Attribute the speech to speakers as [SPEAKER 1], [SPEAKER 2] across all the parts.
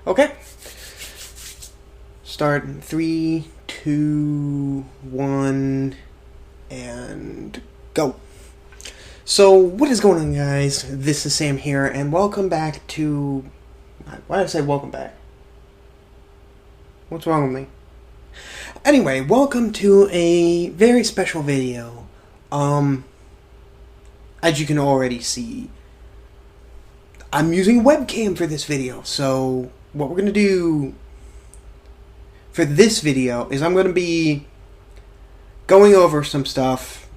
[SPEAKER 1] Okay. Start in 3, 2, 1, and go. So, what is going on, guys? This is Sam here, and welcome back to. Why did I say welcome back? What's wrong with me? Anyway, welcome to a very special video. As you can already see, I'm using a webcam for this video. So, what we're going to do for this video is I'm going to be going over some stuff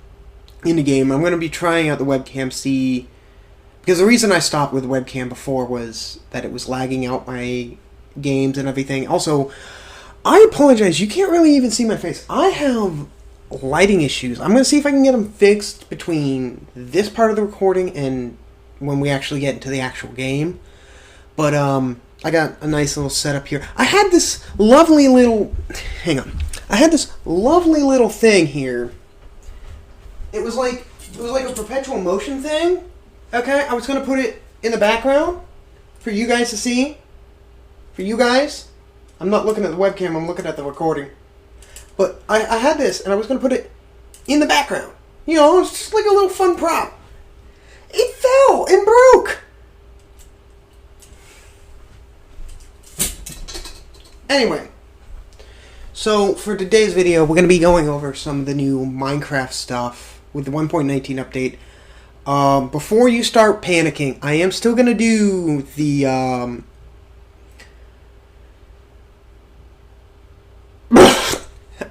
[SPEAKER 1] in the game. I'm going to be trying out the webcam, see, because the reason I stopped with webcam before was that it was lagging out my games and everything. Also, I apologize, you can't really even see my face. I have lighting issues. I'm going to see if I can get them fixed between this part of the recording and when we actually get into the actual game. But I got a nice little setup here. I had this lovely little... Hang on. I had this lovely little thing here. It was like a perpetual motion thing. Okay, I was going to put it in the background for you guys to see. For you guys. I'm not looking at the webcam, I'm looking at the recording. But I had this, and I was going to put it in the background. You know, it's just like a little fun prop. It fell and broke! Anyway, so for today's video, we're going to be going over some of the new Minecraft stuff with the 1.19 update. Before you start panicking, I am still going to do the...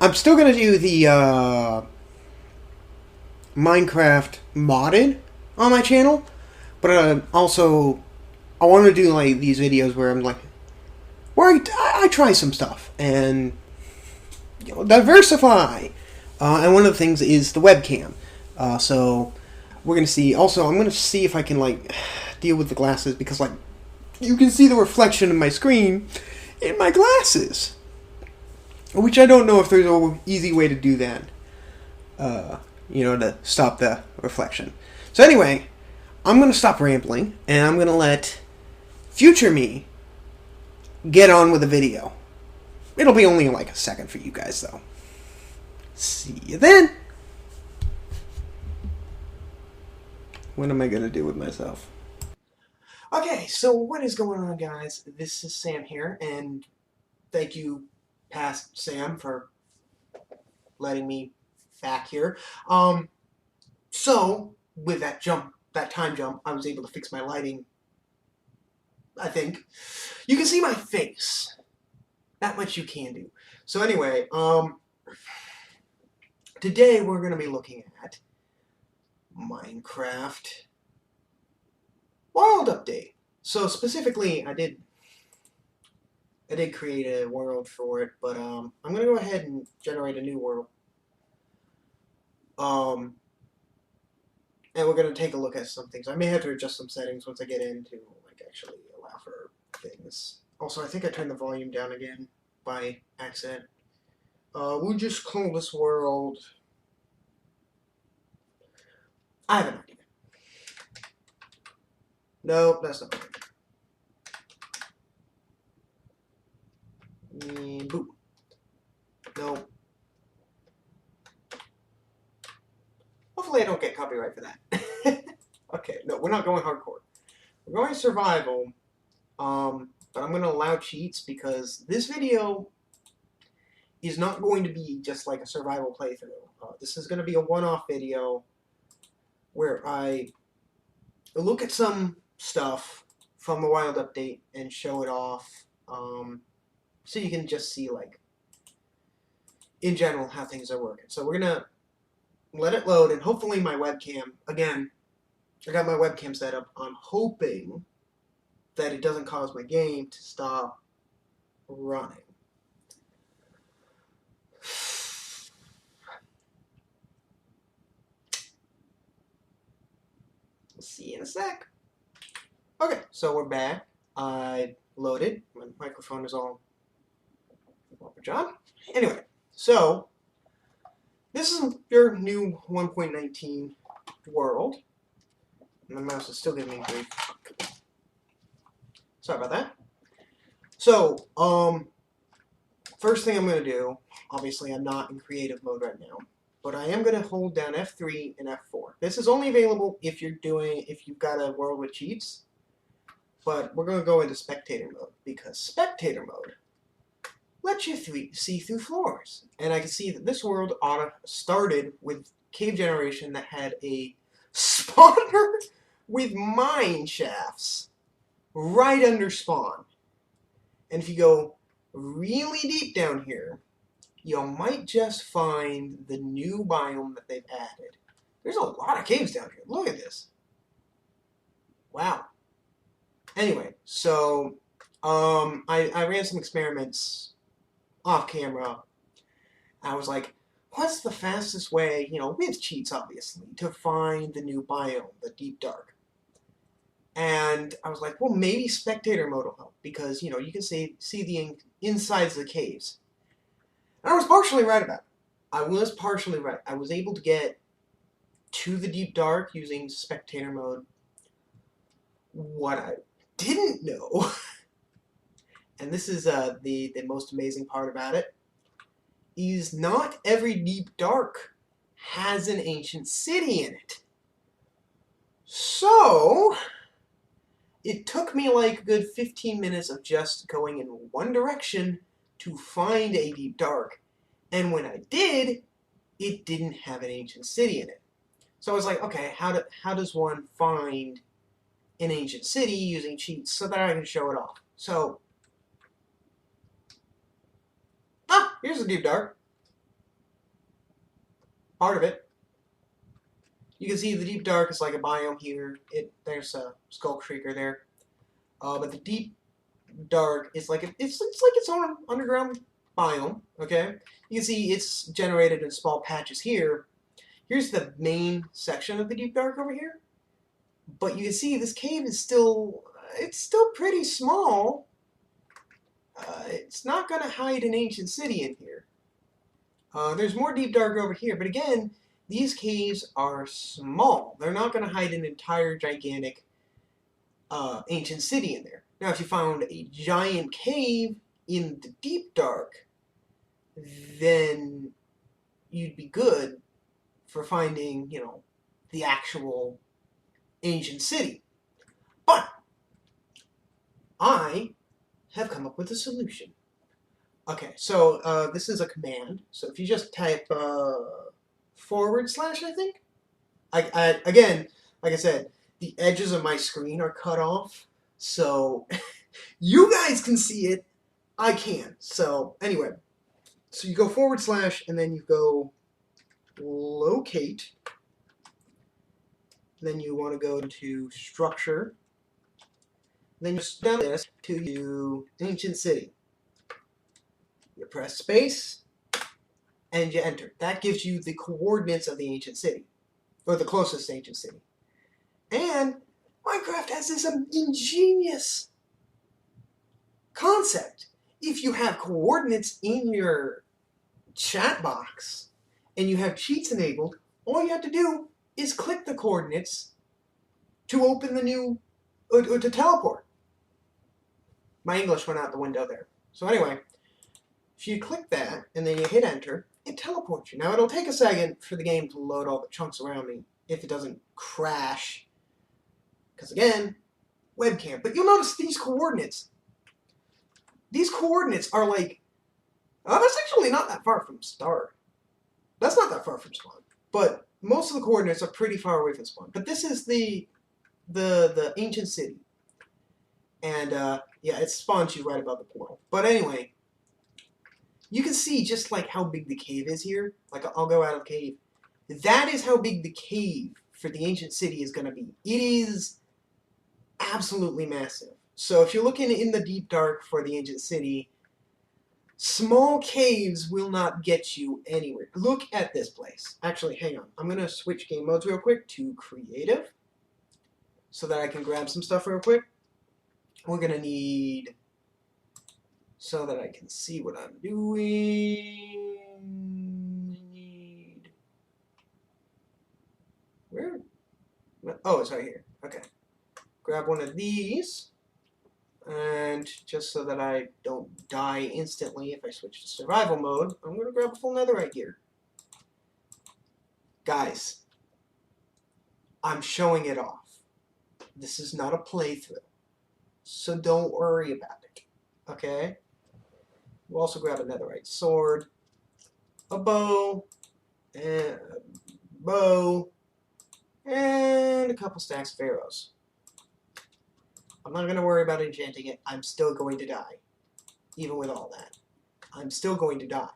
[SPEAKER 1] I'm still going to do the Minecraft modded on my channel, but also I want to do like these videos where I'm like, where I try some stuff and diversify. And one of the things is the webcam. So we're going to see. Also, I'm going to see if I can like deal with the glasses because like you can see the reflection of my screen in my glasses. Which I don't know if there's an easy way to do that. To stop the reflection. So anyway, I'm going to stop rambling, and I'm going to let future me get on with the video. It'll be only like a second for you guys, though. See you then! What am I going to do with myself? Okay, so what is going on, guys? This is Sam here, and thank you, past Sam, for letting me back here. So with that time jump, I was able to fix my lighting. I think you can see my face. That much you can do. So anyway, today we're going to be looking at Minecraft World Update. So specifically, I did create a world for it, but I'm going to go ahead and generate a new world. And we're going to take a look at some things. I may have to adjust some settings once I get into, like, actually allow for things. Also, I think I turned the volume down again by accident. We'll just call this world... I have an idea. Nope, that's not right. Boop. Nope. Hopefully I don't get copyright for that. Okay, no, we're not going hardcore. We're going survival, but I'm going to allow cheats because this video is not going to be just like a survival playthrough. This is going to be a one-off video where I look at some stuff from the Wild Update and show it off, so you can just see, like, in general how things are working. So we're going to let it load, and hopefully my webcam, again, I got my webcam set up. I'm hoping that it doesn't cause my game to stop running. We'll see you in a sec. Okay, so we're back. I loaded. My microphone is all over job. Anyway, so this is your new 1.19 world. And the mouse is still giving me grief. Sorry about that. So, first thing I'm going to do, obviously I'm not in creative mode right now, but I am going to hold down F3 and F4. This is only available if you've got a world with cheats, but we're going to go into spectator mode, because spectator mode lets you see through floors. And I can see that this world started with cave generation that had a spawner with mine shafts right under spawn. And if you go really deep down here, you might just find the new biome that they've added. There's a lot of caves down here. Look at this. Wow. Anyway, so I ran some experiments off camera. I was like, what's the fastest way, with cheats obviously, to find the new biome, the deep dark? And I was like, well, maybe spectator mode will help, because, you can see the insides of the caves. And I was partially right about it. I was partially right. I was able to get to the deep dark using spectator mode. What I didn't know, and this is the most amazing part about it, is not every deep dark has an ancient city in it. So, it took me like a good 15 minutes of just going in one direction to find a deep dark. And when I did, it didn't have an ancient city in it. So I was like, okay, how does one find an ancient city using cheats so that I can show it off? So, here's the deep dark. Part of it. You can see the deep dark is like a biome here. There's a Skull Shrieker there. But the deep dark is like it's like its own underground biome. Okay, you can see it's generated in small patches here. Here's the main section of the deep dark over here. But you can see this cave is still pretty small. It's not going to hide an ancient city in here. There's more deep dark over here, but again, these caves are small. They're not going to hide an entire gigantic ancient city in there. Now, if you found a giant cave in the deep dark, then you'd be good for finding, the actual ancient city. But I have come up with a solution. Okay, so this is a command. So if you just type / I think. Again, like I said, the edges of my screen are cut off, so you guys can see it. I can't. So anyway, so you go / and then you go locate. Then you want to go to structure. Then you down this to ancient city. You press space and you enter. That gives you the coordinates of the ancient city, or the closest ancient city. And Minecraft has this ingenious concept. If you have coordinates in your chat box and you have cheats enabled, all you have to do is click the coordinates to open the new, to teleport. My English went out the window there. So anyway, if you click that and then you hit enter, it teleports you. Now it'll take a second for the game to load all the chunks around me if it doesn't crash. Because again, webcam. But you'll notice these coordinates. These coordinates are like, that's actually not that far from start. That's not that far from spawn. But most of the coordinates are pretty far away from spawn. But this is the ancient city. And yeah, it spawns you right above the portal. But anyway, you can see just like how big the cave is here. Like, I'll go out of cave. That is how big the cave for the ancient city is going to be. It is absolutely massive. So if you're looking in the deep dark for the ancient city, small caves will not get you anywhere. Look at this place. Actually, hang on. I'm going to switch game modes real quick to creative so that I can grab some stuff real quick. We're going to need, so that I can see what I'm doing, where? Oh, it's right here. Okay. Grab one of these. And just so that I don't die instantly if I switch to survival mode, I'm going to grab a full netherite gear. Guys, I'm showing it off. This is not a playthrough. So don't worry about it. Okay? We'll also grab a netherite sword, a bow, and a couple stacks of arrows. I'm not going to worry about enchanting it. I'm still going to die. Even with all that. I'm still going to die.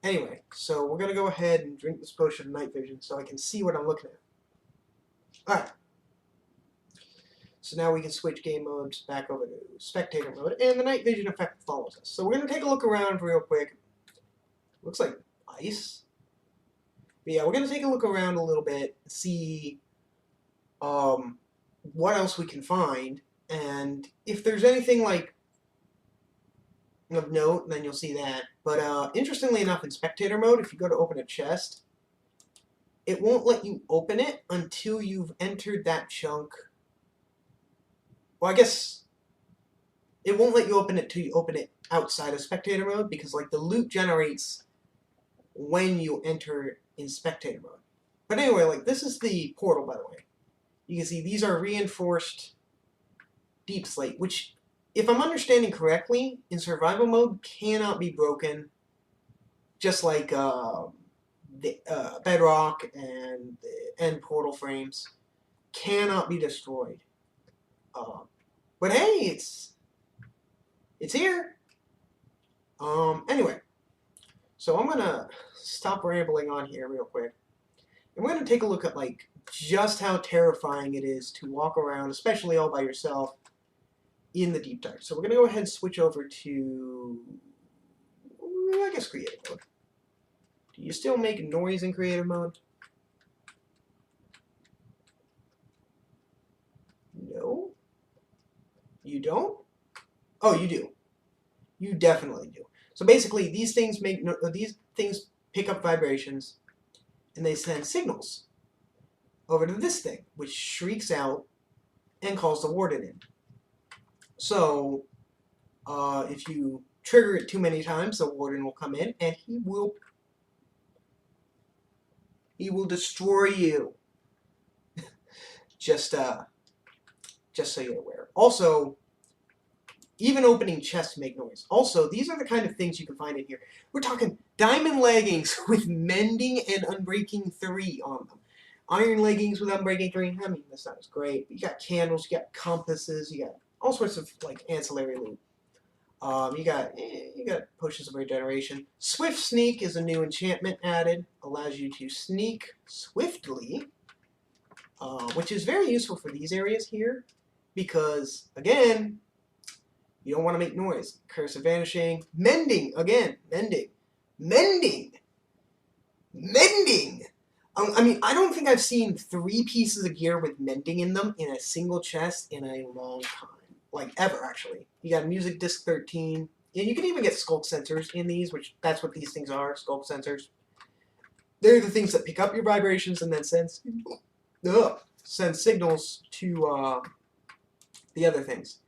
[SPEAKER 1] Anyway, so we're going to go ahead and drink this potion of night vision so I can see what I'm looking at. Alright. So now we can switch game modes back over to spectator mode, and the night vision effect follows us. So we're going to take a look around real quick. Looks like ice. But yeah, we're going to take a look around a little bit, see what else we can find, and if there's anything like of note, then you'll see that. But interestingly enough, in spectator mode, if you go to open a chest, it won't let you open it until you've entered that chunk. Well, I guess it won't let you open it till you open it outside of spectator mode, because like the loot generates when you enter in spectator mode. But anyway, like this is the portal, by the way. You can see these are reinforced deep slate, which, if I'm understanding correctly, in survival mode cannot be broken, just like the bedrock and the end portal frames cannot be destroyed. But hey, it's here. Anyway, so I'm gonna stop rambling on here real quick. And we're gonna take a look at like just how terrifying it is to walk around, especially all by yourself, in the deep dark. So we're gonna go ahead and switch over to, I guess, creative mode. Do you still make noise in creative mode? No. You don't? Oh, you do. You definitely do. So basically, these things pick up vibrations, and they send signals over to this thing, which shrieks out and calls the warden in. So, if you trigger it too many times, the warden will come in, and he will destroy you. just so you're aware. Also, even opening chests make noise. Also, these are the kind of things you can find in here. We're talking diamond leggings with mending and unbreaking 3 on them. Iron leggings with unbreaking 3. I mean, that's not as great. But you got candles, you got compasses, you got all sorts of like ancillary loot. You got potions of regeneration. Swift Sneak is a new enchantment added. Allows you to sneak swiftly, which is very useful for these areas here, because again, you don't want to make noise. Curse of Vanishing. Mending! Again. Mending. Mending! Mending! I mean, I don't think I've seen 3 pieces of gear with mending in them in a single chest in a long time. Like, ever, actually. You got Music Disc 13. And you can even get sculk sensors in these, which that's what these things are, sculk sensors. They're the things that pick up your vibrations and then send signals to the other things.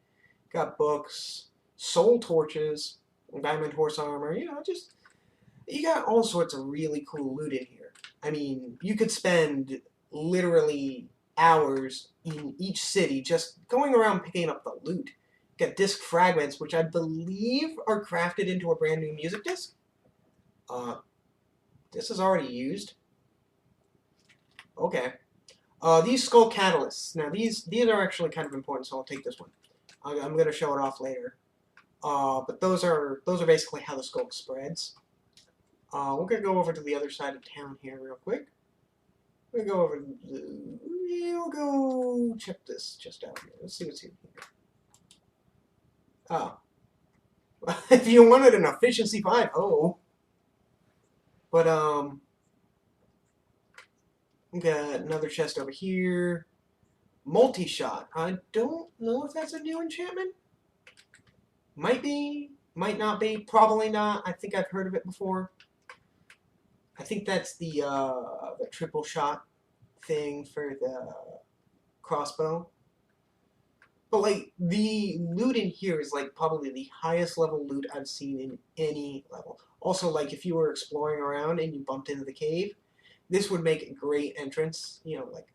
[SPEAKER 1] Got books, soul torches, diamond horse armor, you got all sorts of really cool loot in here. I mean, you could spend literally hours in each city just going around picking up the loot. You got disc fragments, which I believe are crafted into a brand new music disc. This is already used. Okay. These skull catalysts. Now, these are actually kind of important, so I'll take this one. I'm going to show it off later. But those are basically how the sculk spreads. We're going to go over to the other side of town here real quick. We'll go over to we'll go check this just out here. Let's see what's in here. Oh. If you wanted an efficiency 5, oh. But, we got another chest over here. Multi-shot. I don't know if that's a new enchantment. Might be, might not be, probably not. I think I've heard of it before. I think that's the triple shot thing for the crossbow. But, like, the loot in here is, like, probably the highest level loot I've seen in any level. Also, like, if you were exploring around and you bumped into the cave, this would make a great entrance. You know, like,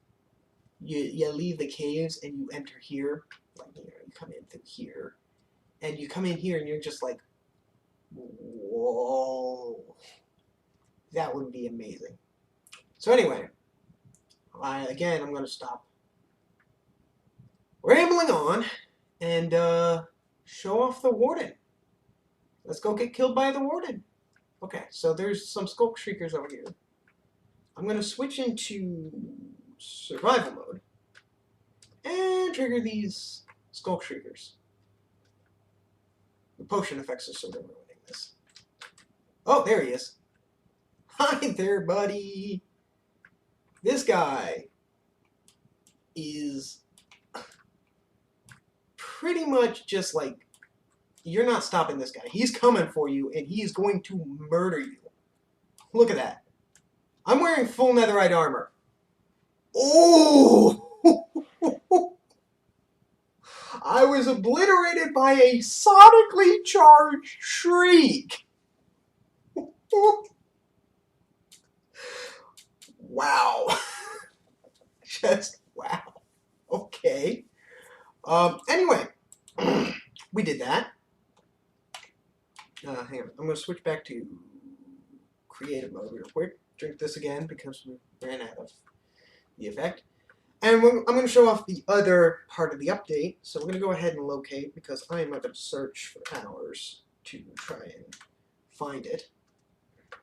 [SPEAKER 1] you leave the caves and you enter here. Like, you know, you come in through here. And you come in here and you're just like, whoa. That would be amazing. So anyway, I'm going to stop rambling on and show off the warden. Let's go get killed by the warden. Okay, so there's some Skulk Shriekers over here. I'm going to switch into survival mode and trigger these Skulk Shriekers. The potion effects are sort of ruining this. Oh, there he is. Hi there, buddy. This guy is pretty much just like, you're not stopping this guy. He's coming for you, and he's going to murder you. Look at that. I'm wearing full netherite armor. Oh! I was obliterated by a sonically charged shriek. Wow. Just wow. Okay. Anyway, we did that. Hang on. I'm going to switch back to creative mode real quick. Drink this again because we ran out of the effect. And I'm going to show off the other part of the update. So we're going to go ahead and locate because I am going to search for hours to try and find it.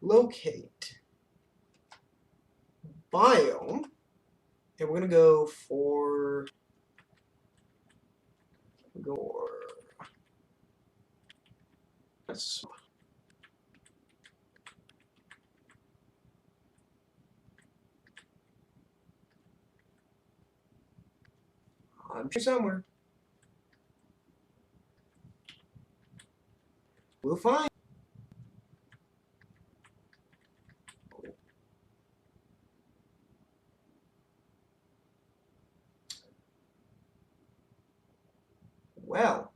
[SPEAKER 1] Locate. Biome. And we're going to go for... I'm sure somewhere. We'll find. Well.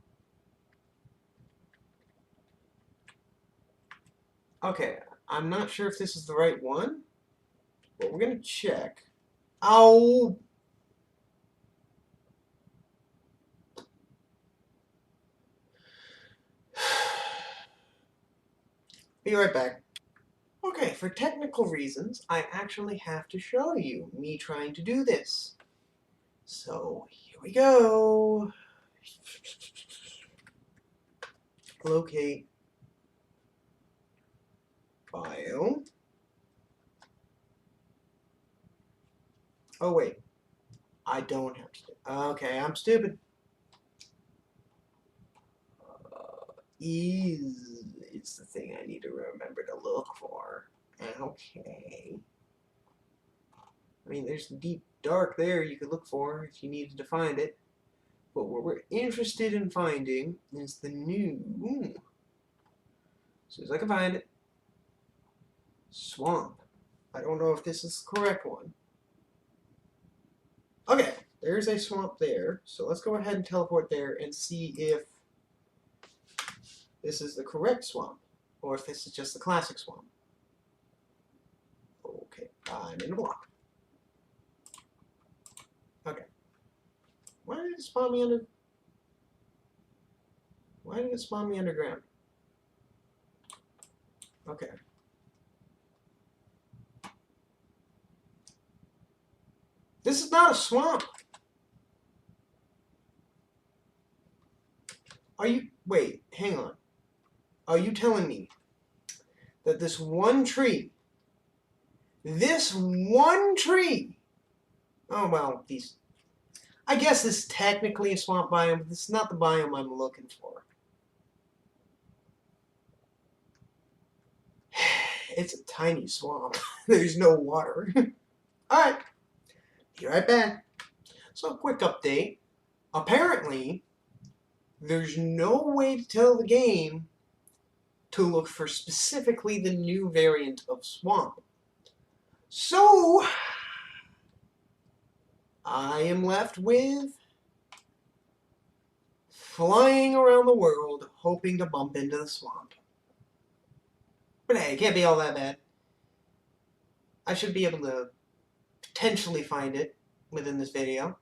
[SPEAKER 1] Okay, I'm not sure if this is the right one, but we're going to check. Ow! Be right back. Okay, for technical reasons, I actually have to show you me trying to do this. So, here we go. Locate biome. Oh, wait. I don't have to. Okay, I'm stupid. It's the thing I need to remember to look for. Okay. I mean, there's deep dark there you could look for if you needed to find it. But what we're interested in finding is the new... As soon as I can find it. Swamp. I don't know if this is the correct one. Okay, there's a swamp there. So let's go ahead and teleport there and see if this is the correct swamp, or if this is just the classic swamp. Okay, I'm in the block. Okay. Why did it spawn me under... Why did it spawn me underground? Okay. This is not a swamp. Are you... Wait, hang on. Are you telling me that this one tree... Oh, well, these... I guess this is technically a swamp biome, but this is not the biome I'm looking for. It's a tiny swamp. There's no water. Alright. Be right back. So, quick update. Apparently, there's no way to tell the game to look for specifically the new variant of swamp. So, I am left with flying around the world hoping to bump into the swamp. But hey, it can't be all that bad. I should be able to potentially find it within this video.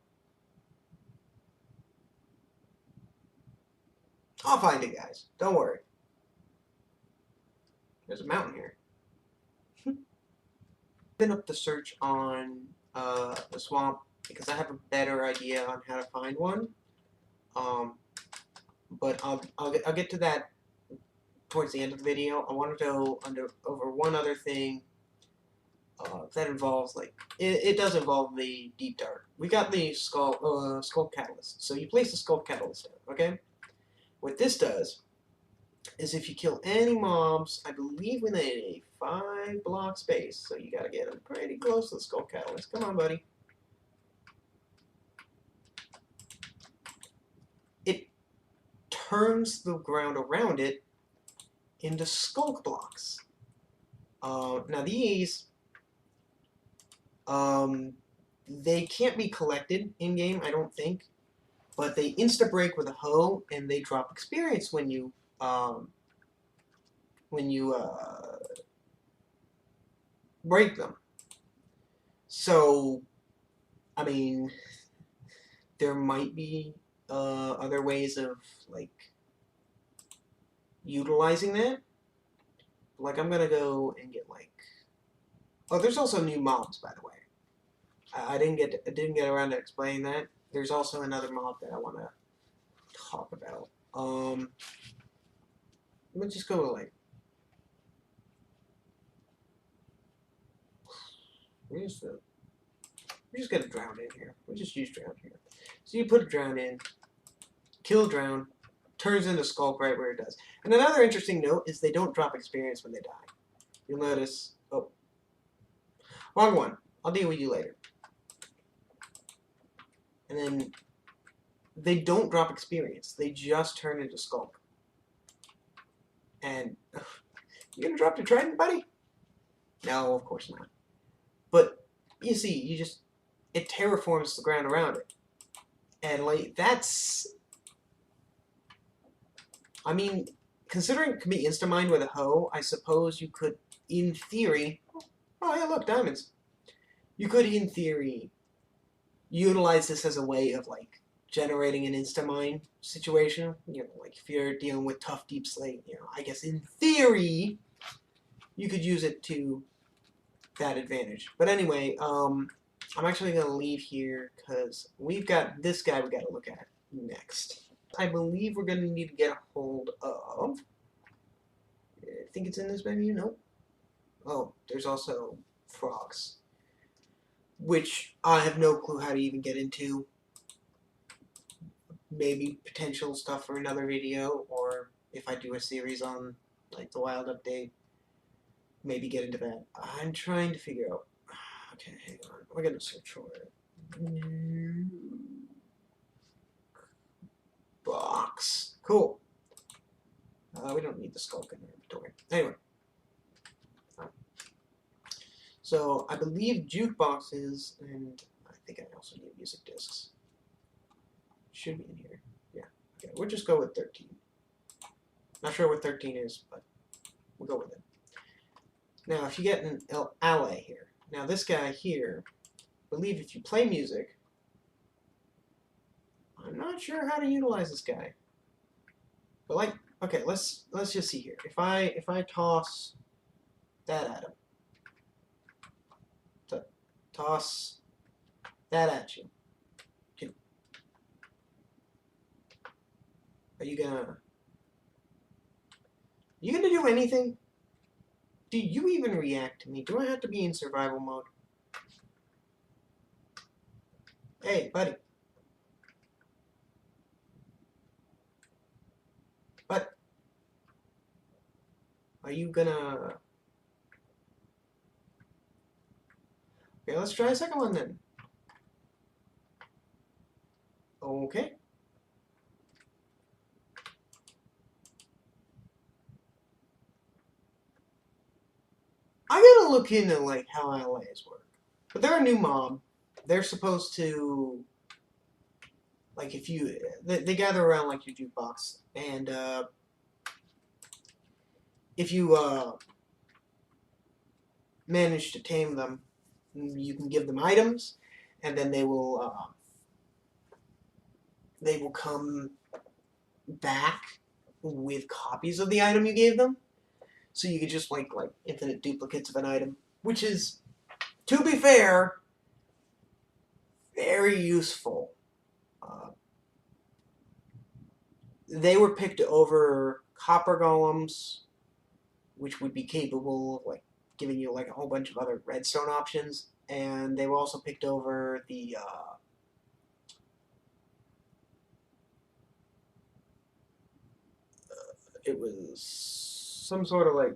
[SPEAKER 1] I'll find it, guys. Don't worry. There's a mountain here. Been up the search on the swamp because I have a better idea on how to find one. But I'll get to that towards the end of the video. I want to go over one other thing that involves, like, it does involve the deep dark. We got the skull catalyst. So you place the skull catalyst down, okay? What this does is if you kill any mobs, I believe within a 5-block space, so you gotta get them pretty close to the skull catalyst. Come on, buddy. It turns the ground around it into skulk blocks. Now these, they can't be collected in-game, I don't think, but they insta-break with a hoe, and they drop experience when you break them. So, I mean, there might be other ways of, like, utilizing that. Like, I'm gonna go and get, like... Oh, there's also new mobs, by the way. I didn't get around to explaining that. There's also another mob that I want to talk about. Let's just go, like... We just got to drown in here. We just use drown here. So you put a drown in, kill drown, turns into skulk right where it does. And another interesting note is they don't drop experience when they die. You'll notice. Oh, wrong one. I'll deal with you later. And then they don't drop experience. They just turn into skulk. And you gonna drop the trident, buddy? No, of course not. But you see, it terraforms the ground around it. And, like, that's... I mean, considering it can be insta-mined with a hoe, I suppose you could, in theory... Oh, yeah, look, diamonds. You could, in theory, utilize this as a way of, like, generating an insta-mine situation. You know, like, if you're dealing with tough deep slate, you know, I guess in theory, you could use it to that advantage. But anyway, I'm actually going to leave here because we've got this guy we got to look at next. I believe we're going to need to get a hold of... I think it's in this menu. Nope. Oh, there's also frogs, which I have no clue how to even get into. Maybe potential stuff for another video, or if I do a series on, like, the wild update, maybe get into that. I'm trying to figure out... Okay, hang on. We're going to search for it. Box. Cool. We don't need the skulk in our inventory. Anyway. So, I believe jukeboxes, and I think I also need music discs. Should be in here. Yeah. Okay, we'll just go with 13. Not sure what 13 is, but we'll go with it. Now, if you get an ally here. Now, this guy here, I believe if you play music, I'm not sure how to utilize this guy. But, like, okay, let's just see here. If I toss that at him, toss that at you. Are you gonna do anything? Do you even react to me? Do I have to be in survival mode? Hey, buddy. But are you gonna... Okay, let's try a second one then. Okay. I gotta look into, like, how allies work. But they're a new mob. They're supposed to, like if you they gather around like your jukebox, and if you manage to tame them, you can give them items, and then they will come back with copies of the item you gave them. So you could just like infinite duplicates of an item, which is, to be fair, very useful. They were picked over copper golems, which would be capable of like giving you like a whole bunch of other redstone options, and they were also picked over the it was some sort of like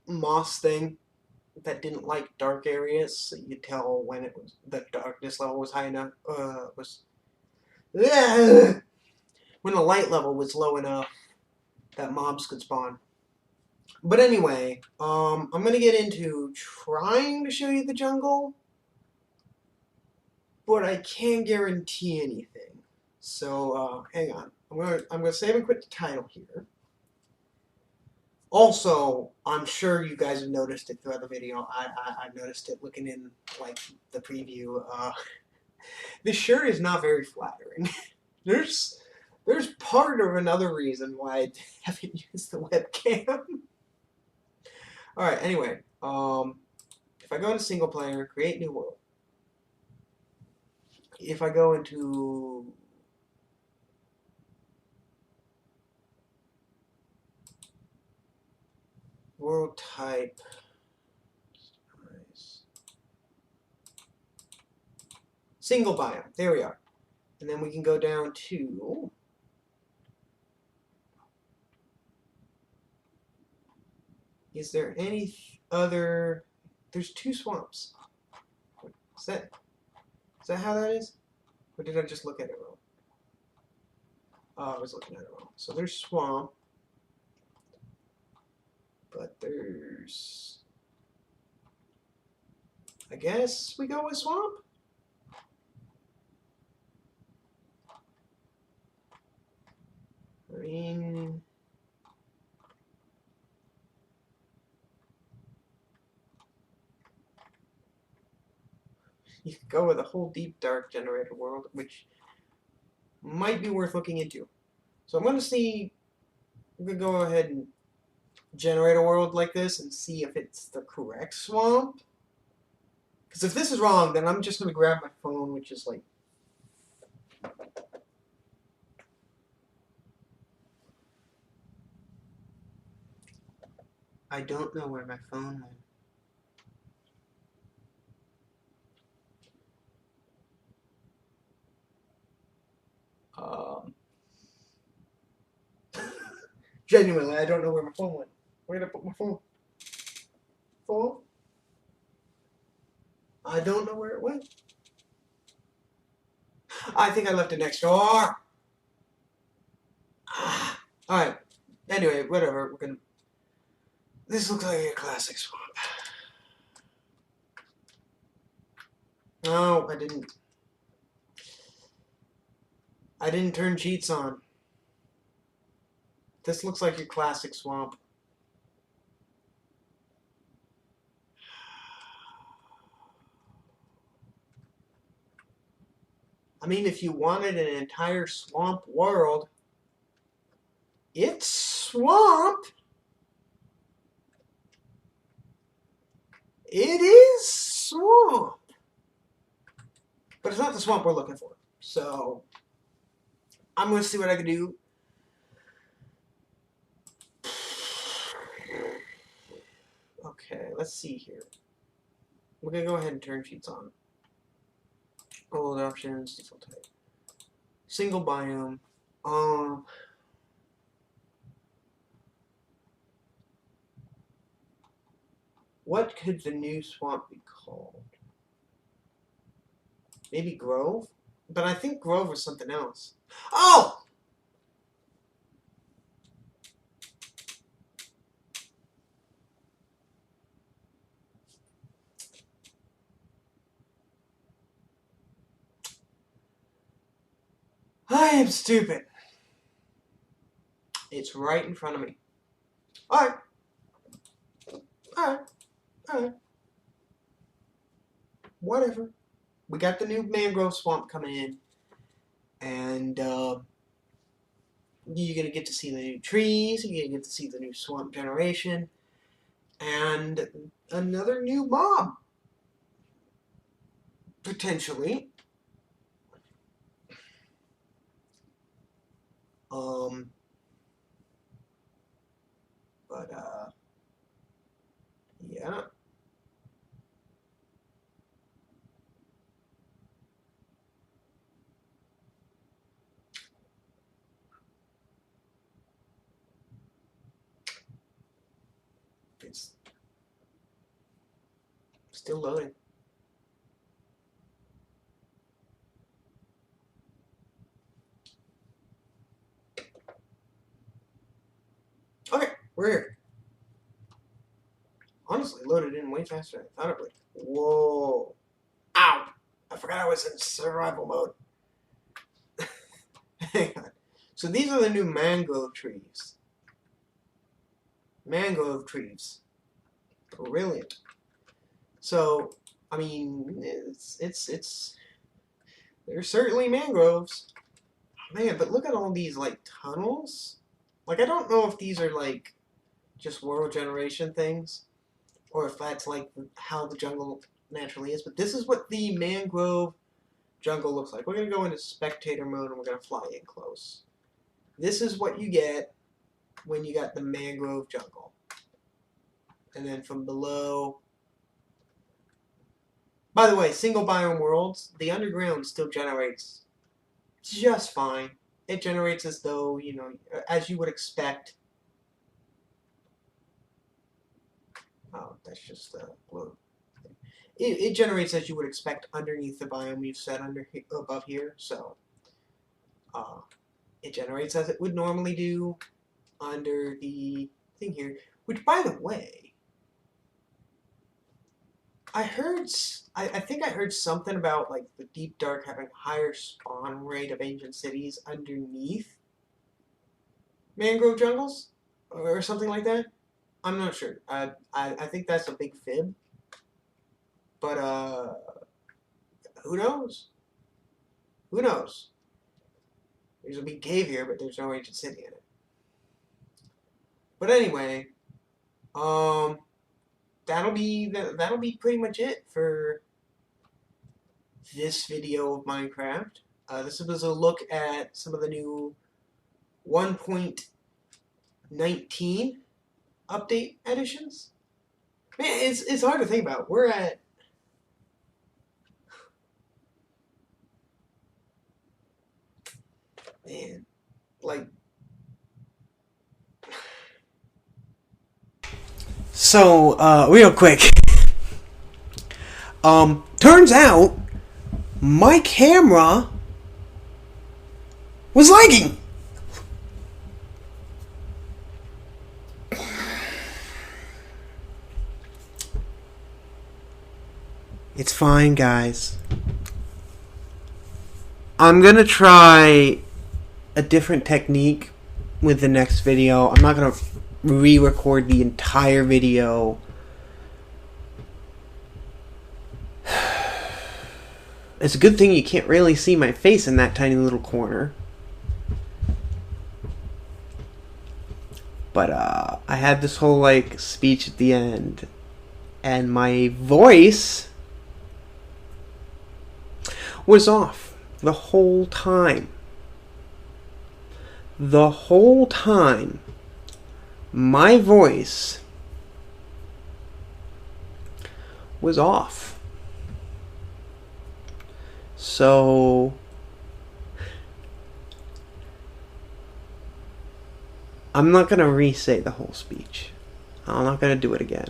[SPEAKER 1] moss thing that didn't like dark areas, so you could tell when it was the darkness level was high enough. When the light level was low enough that mobs could spawn. But anyway, I'm gonna get into trying to show you the jungle, but I can't guarantee anything. So hang on, I'm gonna save and quit the title here. Also, I'm sure you guys have noticed it throughout the video. I've noticed it looking in like the preview. This shirt is not very flattering. There's part of another reason why I haven't used the webcam. All right. Anyway, if I go into single player, create new world. If I go into world type, single biome. There we are. And then we can go down to is there any other? There's 2 swamps. Is that how that is? Or did I just look at it wrong? Oh, I was looking at it wrong. So there's swamp. But there's... I guess we go with swamp? I mean... you could go with a whole deep dark generator world, which might be worth looking into. So I'm going to see... I'm going to go ahead and generate a world like this and see if it's the correct swamp. Because if this is wrong, then I'm just going to grab my phone, which is like... I don't know where my phone went. Genuinely, I don't know where my phone went. Where did I put my phone? Phone? I don't know where it went. I think I left it next door. Alright. Anyway, whatever. We're gonna... This looks like a classic swamp. No, I didn't. I didn't turn cheats on. This looks like your classic swamp. I mean, if you wanted an entire swamp world, it's swamp. It is swamp. But it's not the swamp we're looking for. So, I'm going to see what I can do. Okay, let's see here. We're going to go ahead and turn sheets on. Old options, default type. Single biome. What could the new swamp be called? Maybe Grove? But I think Grove was something else. Oh! am stupid. It's right in front of me. Alright. Whatever. We got the new mangrove swamp coming in. And you're going to get to see the new trees. You're going to get to see the new swamp generation. And another new mob. Potentially. Yeah. It's still loading. Okay, we're here. Honestly, loaded in way faster than I thought it would. Whoa. Ow! I forgot I was in survival mode. Hang on. So these are the new mangrove trees. Mangrove trees. Brilliant. So, I mean, it's they're certainly mangroves. Man, but look at all these, like, tunnels. Like, I don't know if these are, like, just world generation things, or if that's, like, how the jungle naturally is. But this is what the mangrove jungle looks like. We're going to go into spectator mode, and we're going to fly in close. This is what you get when you got the mangrove jungle. And then from below... By the way, single biome worlds, the underground still generates just fine. It generates as though, you know, as you would expect. Oh, that's just a globe. It generates as you would expect underneath the biome we've set above here. So, it generates as it would normally do under the thing here. Which, by the way, I think I heard something about, like, the Deep Dark having higher spawn rate of ancient cities underneath mangrove jungles, or something like that. I'm not sure. I think that's a big fib. But, who knows? Who knows? There's a big cave here, but there's no ancient city in it. But anyway, that'll be pretty much it for this video of Minecraft. This was a look at some of the new 1.19 update editions. Man, it's hard to think about. We're at... Man, like... So, real quick. Turns out, my camera was lagging. It's fine, guys. I'm gonna try a different technique with the next video. I'm not gonna re-record the entire video. It's a good thing you can't really see my face in that tiny little corner. But I had this whole, like, speech at the end, and my voice was off the whole time. The whole time, my voice was off. So I'm not gonna re-say the whole speech. I'm not gonna do it again.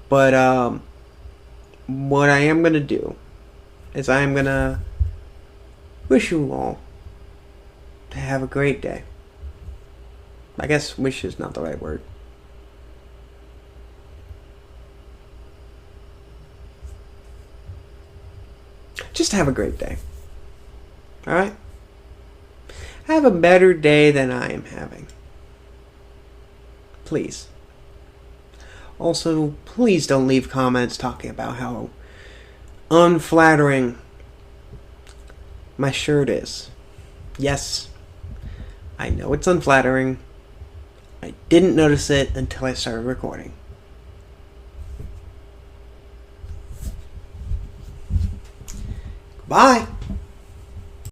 [SPEAKER 1] But what I am gonna do is I am gonna wish you all to have a great day. I guess wish is not the right word. Just have a great day. Alright? have a better day than I am having. Please. Also, please don't leave comments talking about how unflattering my shirt is. Yes, I know it's unflattering. I didn't notice it until I started recording. Bye.